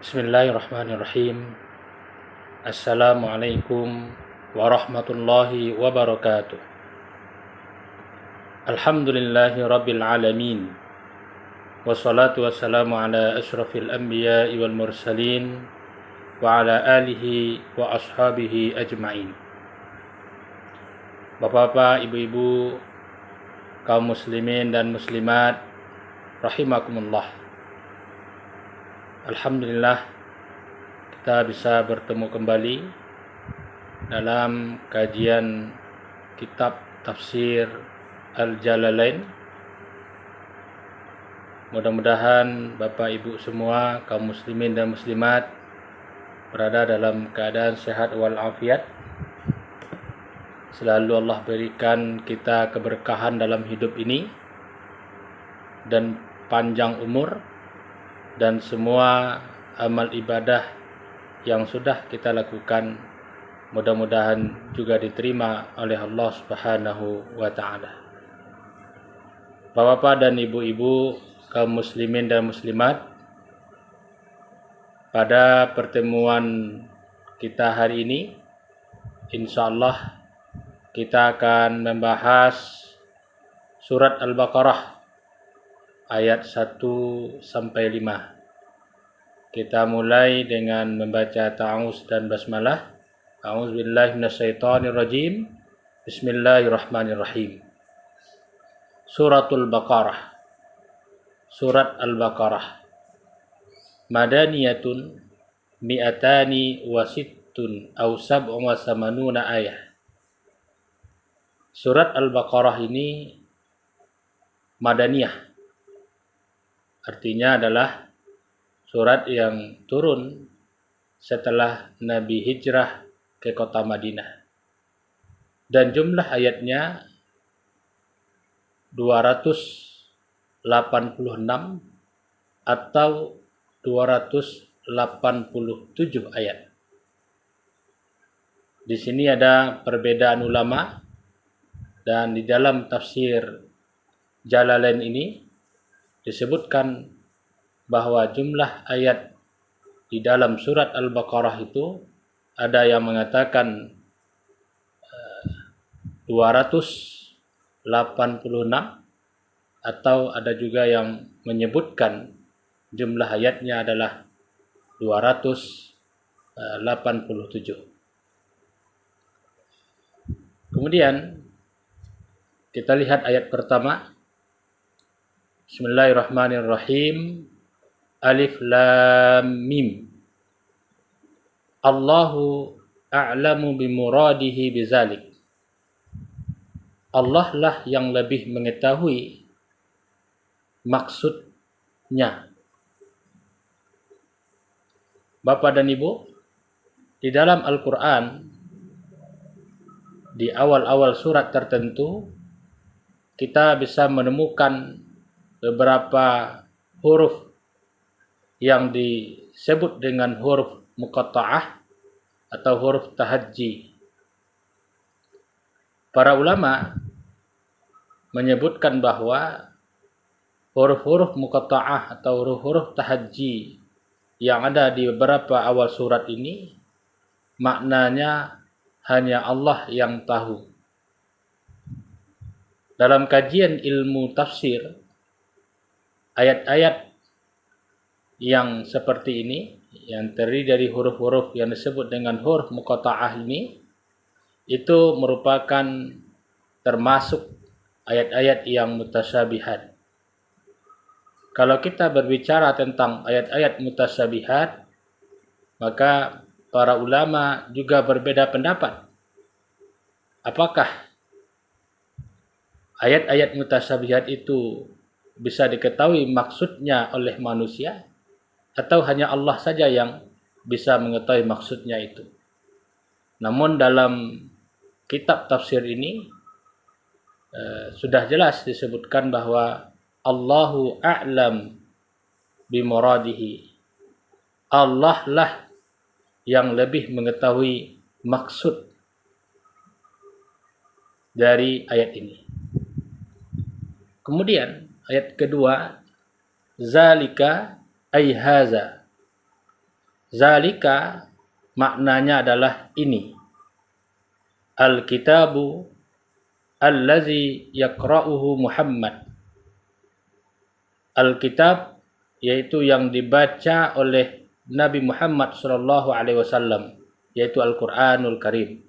Bismillahirrahmanirrahim. Assalamualaikum warahmatullahi wabarakatuh. Alhamdulillahi rabbil alamin. Wassalatu wassalamu ala ashrafil anbiya'i wal mursalin wa ala alihi wa ashabihi ajma'in. Bapak-bapak, ibu-ibu, kaum muslimin dan muslimat rahimakumullah. Alhamdulillah kita bisa bertemu kembali dalam kajian kitab tafsir Al-Jalalain. Mudah-mudahan Bapak Ibu semua kaum muslimin dan muslimat berada dalam keadaan sehat walafiat. Selalu Allah berikan kita keberkahan dalam hidup ini dan panjang umur, dan semua amal ibadah yang sudah kita lakukan mudah-mudahan juga diterima oleh Allah Subhanahu wa taala. Bapak-bapak dan ibu-ibu kaum muslimin dan muslimat, pada pertemuan kita hari ini insyaallah kita akan membahas surat Al-Baqarah ayat 1 sampai 5. Kita mulai dengan membaca ta'awuz dan basmalah. A'udzubillahi minasyaitonirrajim. Bismillahirrahmanirrahim. Suratul Baqarah. Surat Al-Baqarah. Madaniyatun mi'atani wa sittun aw sab'un wa samanuna ayah. Surat Al-Baqarah ini Madaniyah. Artinya adalah surat yang turun setelah Nabi hijrah ke kota Madinah. Dan jumlah ayatnya 286 atau 287 ayat. Di sini ada perbedaan ulama, dan di dalam tafsir Jalalain ini disebutkan bahwa jumlah ayat di dalam surat Al-Baqarah itu ada yang mengatakan 286 atau ada juga yang menyebutkan jumlah ayatnya adalah 287. Kemudian kita lihat ayat pertama. Bismillahirrahmanirrahim. Alif Lam Mim. Allahu a'lamu bimuradihi bizalik. Allah lah yang lebih mengetahui maksudnya. Bapak dan Ibu, di dalam Al-Quran, di awal-awal surat tertentu, kita bisa menemukan beberapa huruf yang disebut dengan huruf muqatta'ah atau huruf tahajji. Para ulama menyebutkan bahwa huruf-huruf muqatta'ah atau huruf-huruf tahajji yang ada di beberapa awal surat ini maknanya hanya Allah yang tahu. Dalam kajian ilmu tafsir, ayat-ayat yang seperti ini, yang terdiri dari huruf-huruf yang disebut dengan huruf muqatta'ah ini, itu merupakan termasuk ayat-ayat yang mutasyabihat. Kalau kita berbicara tentang ayat-ayat mutasyabihat, maka para ulama juga berbeda pendapat. Apakah ayat-ayat mutasyabihat itu bisa diketahui maksudnya oleh manusia, atau hanya Allah saja yang bisa mengetahui maksudnya itu? Namun dalam kitab tafsir ini sudah jelas disebutkan bahwa Allahu a'lam bimuradihi. Allah lah yang lebih mengetahui maksud dari ayat ini. Kemudian ayat kedua, zalika ay haza. Zalika maknanya adalah ini. Al-kitabu allazi yaqra'uhu Muhammad. Alkitab yaitu yang dibaca oleh Nabi Muhammad sallallahu alaihi wasallam, yaitu Al-Qur'anul Karim.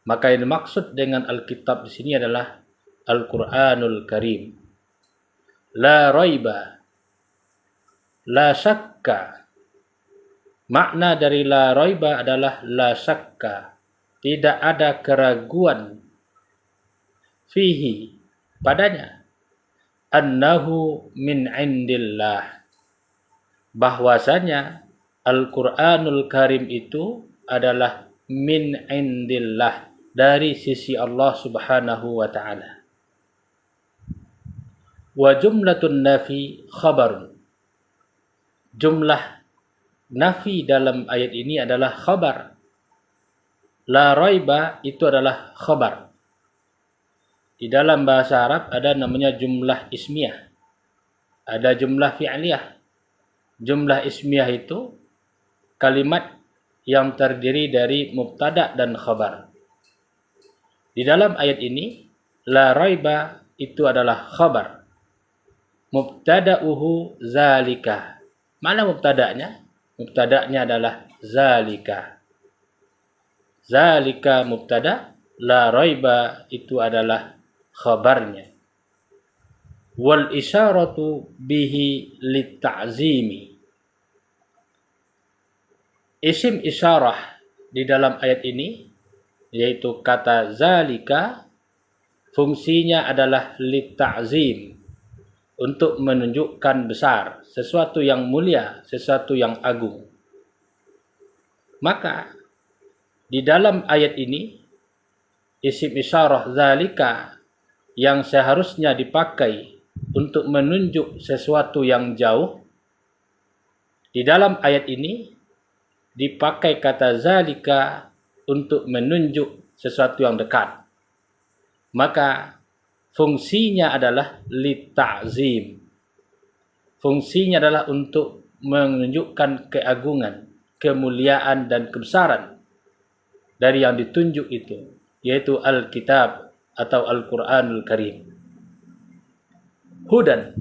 Maka yang dimaksud dengan Alkitab di sini adalah Al-Qur'anul Karim. La raiba, la syakka. Makna dari la raiba adalah la syakka, tidak ada keraguan fihi padanya, annahu min indillah, bahwasanya Al-Qur'anul Karim itu adalah min indillah, dari sisi Allah Subhanahu wa taala. Wa jumlatun nafi khabarun. Jumlah nafi dalam ayat ini adalah khabar. La raiba itu adalah khabar. Di dalam bahasa Arab ada namanya jumlah ismiyah, ada jumlah fi'liyah. Jumlah ismiyah itu kalimat yang terdiri dari mubtada dan khabar. Di dalam ayat ini, la raiba itu adalah khabar. Mubtada'uhu zalika. Mana mubtada'nya? Mubtada'nya adalah zalika. Zalika mubtada', la raiba itu adalah khabarnya. Wal isyaratu bihi litta'zimi. Isim isyarah di dalam ayat ini, yaitu kata zalika, fungsinya adalah litta'zim, untuk menunjukkan besar, sesuatu yang mulia, sesuatu yang agung. Maka di dalam ayat ini, isim isyarah zalika yang seharusnya dipakai untuk menunjuk sesuatu yang jauh, di dalam ayat ini dipakai kata zalika untuk menunjuk sesuatu yang dekat. Maka fungsinya adalah litta'zim. Fungsinya adalah untuk menunjukkan keagungan, kemuliaan dan kebesaran dari yang ditunjuk itu, yaitu Alkitab atau Al-Qur'anul Karim. Hudan,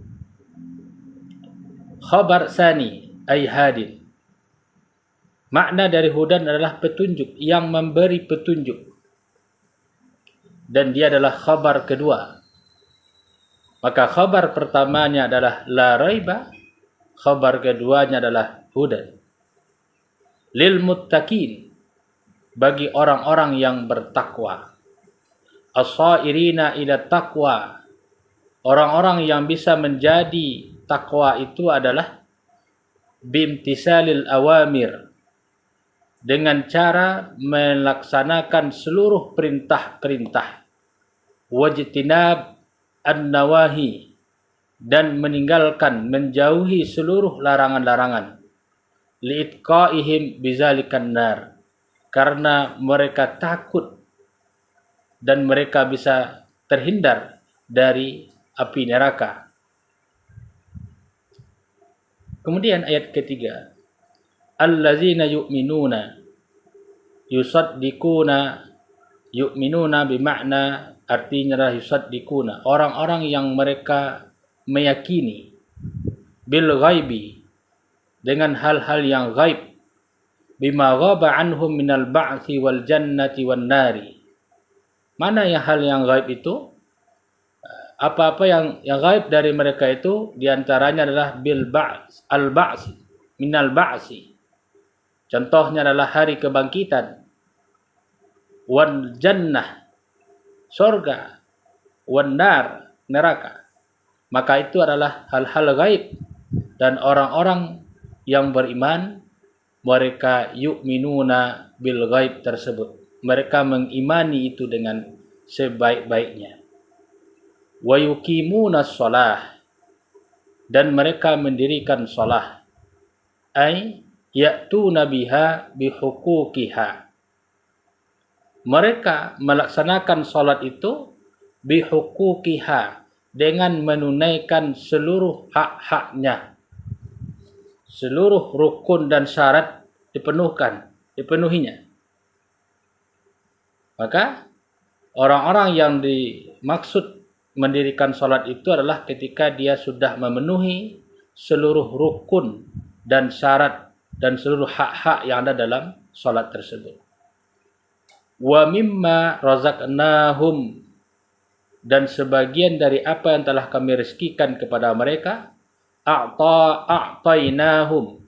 khabar sani ay hadin. Makna dari hudan adalah petunjuk, yang memberi petunjuk. Dan dia adalah khabar kedua. Maka khabar pertamanya adalah la raiba, khabar keduanya adalah hudan. Lil muttaqin, bagi orang-orang yang bertakwa. As-sairina ila taqwa, orang-orang yang bisa menjadi takwa itu adalah bimtisalil awamir, dengan cara melaksanakan seluruh perintah-perintah, wajtinab an-nawahi, dan meninggalkan, menjauhi seluruh larangan-larangan, liitqaihim bizalikan nar, karena mereka takut dan mereka bisa terhindar dari api neraka. Kemudian ayat ketiga, allazina yu'minuna yusaddiquna. Yu'minuna bimakna, artinya adalah yusaddiquna, orang-orang yang mereka meyakini, bil ghaibi, dengan hal-hal yang ghaib, bima ghaba anhum minal ba'thi wal jannati wan nari. Mana yang hal yang ghaib itu? Apa-apa yang ghaib dari mereka itu diantaranya adalah bil ba's, al ba's, minal ba'si. Contohnya adalah hari kebangkitan, wal jannah, surga, wan nar, neraka. Maka itu adalah hal-hal ghaib, dan orang-orang yang beriman mereka yu'minuna bil ghaib tersebut. Mereka mengimani itu dengan sebaik-baiknya. Wa yuqimuna shalah, dan mereka mendirikan shalah. Ai ya'tuna biha bihuquqiha. Mereka melaksanakan salat itu bihuquqiha, dengan menunaikan seluruh hak-haknya, seluruh rukun dan syarat dipenuhinya. Maka orang-orang yang dimaksud mendirikan sholat itu adalah ketika dia sudah memenuhi seluruh rukun dan syarat dan seluruh hak-hak yang ada dalam sholat tersebut. Wa mimma razaqnahum, dan sebagian dari apa yang telah kami rezekikan kepada mereka, a'tainahum,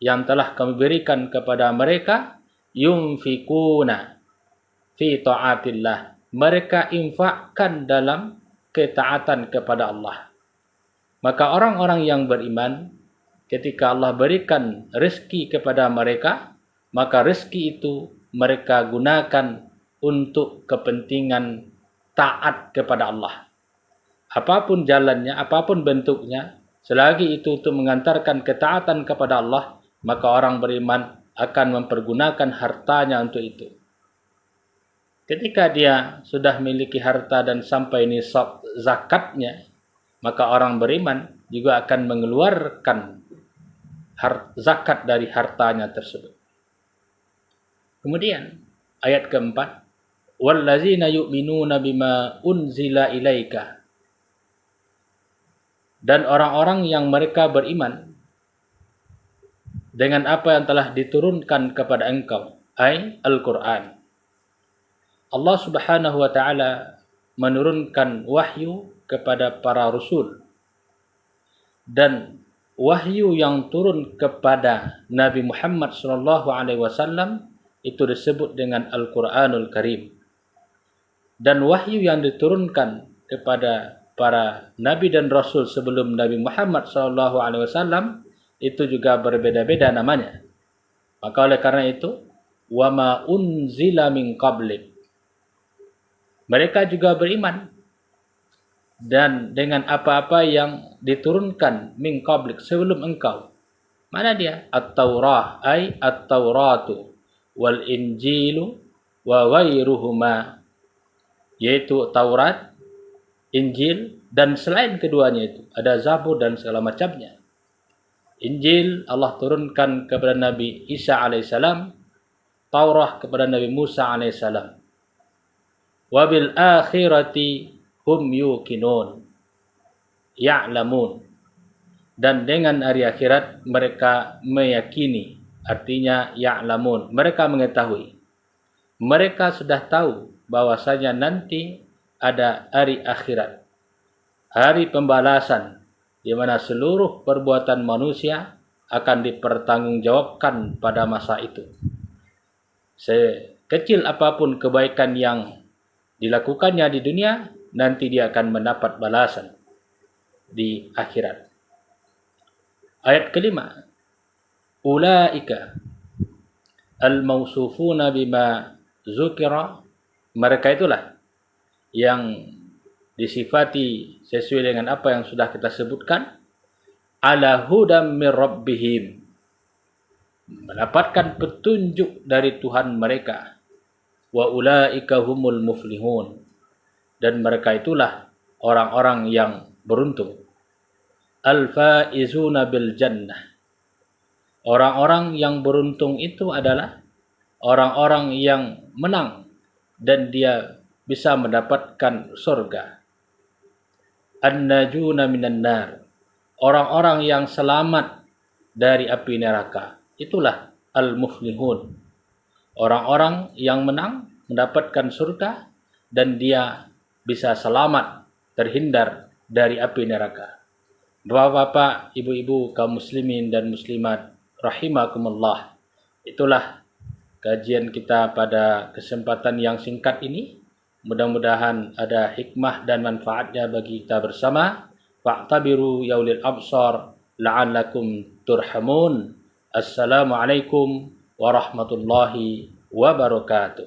yang telah kami berikan kepada mereka, yunfikuna fi ta'atillah, mereka infakkan dalam ketaatan kepada Allah. Maka orang-orang yang beriman, ketika Allah berikan rezeki kepada mereka, maka rezeki itu mereka gunakan untuk kepentingan taat kepada Allah. Apapun jalannya, apapun bentuknya, selagi itu untuk mengantarkan ketaatan kepada Allah, maka orang beriman akan mempergunakan hartanya untuk itu. Ketika dia sudah memiliki harta dan sampai nisab zakatnya, maka orang beriman juga akan mengeluarkan zakat dari hartanya tersebut. Kemudian ayat keempat, wallazina yu'minuna bima unzila ilaika, dan orang-orang yang mereka beriman dengan apa yang telah diturunkan kepada engkau, ay Al-Quran. Allah subhanahu wa ta'ala menurunkan wahyu kepada para rasul, dan wahyu yang turun kepada Nabi Muhammad SAW itu disebut dengan Al-Quranul Karim. Dan wahyu yang diturunkan kepada para nabi dan rasul sebelum Nabi Muhammad SAW itu juga berbeda-beda namanya. Maka oleh karena itu, wama unzila min qablik, mereka juga beriman dan dengan apa-apa yang diturunkan min qablik, sebelum engkau. Mana dia? At-Taurah, ay At-Tauratu wal Injilu wa ghairuhuma, yaitu Taurat, Injil, dan selain keduanya itu ada Zabur dan segala macamnya. Injil Allah turunkan kepada Nabi Isa alaihissalam, Taurah kepada Nabi Musa alaihissalam. Wabil akhirati hum yuqinun, ya'lamun, dan dengan hari akhirat mereka meyakini, artinya ya'lamun, mereka mengetahui, mereka sudah tahu bahwasanya nanti ada hari akhirat, hari pembalasan, di mana seluruh perbuatan manusia akan dipertanggungjawabkan pada masa itu. Sekecil apapun kebaikan yang dilakukannya di dunia, nanti dia akan mendapat balasan di akhirat. Ayat kelima, ulaika al-mausufuna bima zukira, mereka itulah yang disifati sesuai dengan apa yang sudah kita sebutkan, ala hudam mir rabbihim, mendapatkan petunjuk dari Tuhan mereka, wa ulaika humul muflihun, dan mereka itulah orang-orang yang beruntung. Al-faizuna bil jannah, orang-orang yang beruntung itu adalah orang-orang yang menang dan dia bisa mendapatkan surga. An-najuna minan nar, orang-orang yang selamat dari api neraka, itulah al-muflihun, orang-orang yang menang mendapatkan surga dan dia bisa selamat terhindar dari api neraka. Bapak-bapak, ibu-ibu, kaum muslimin dan muslimat rahimakumullah, itulah kajian kita pada kesempatan yang singkat ini. Mudah-mudahan ada hikmah dan manfaatnya bagi kita bersama. Fa'tabiru ya ulil absar la'allakum turhamun. Assalamualaikum warahmatullahi wabarakatuh.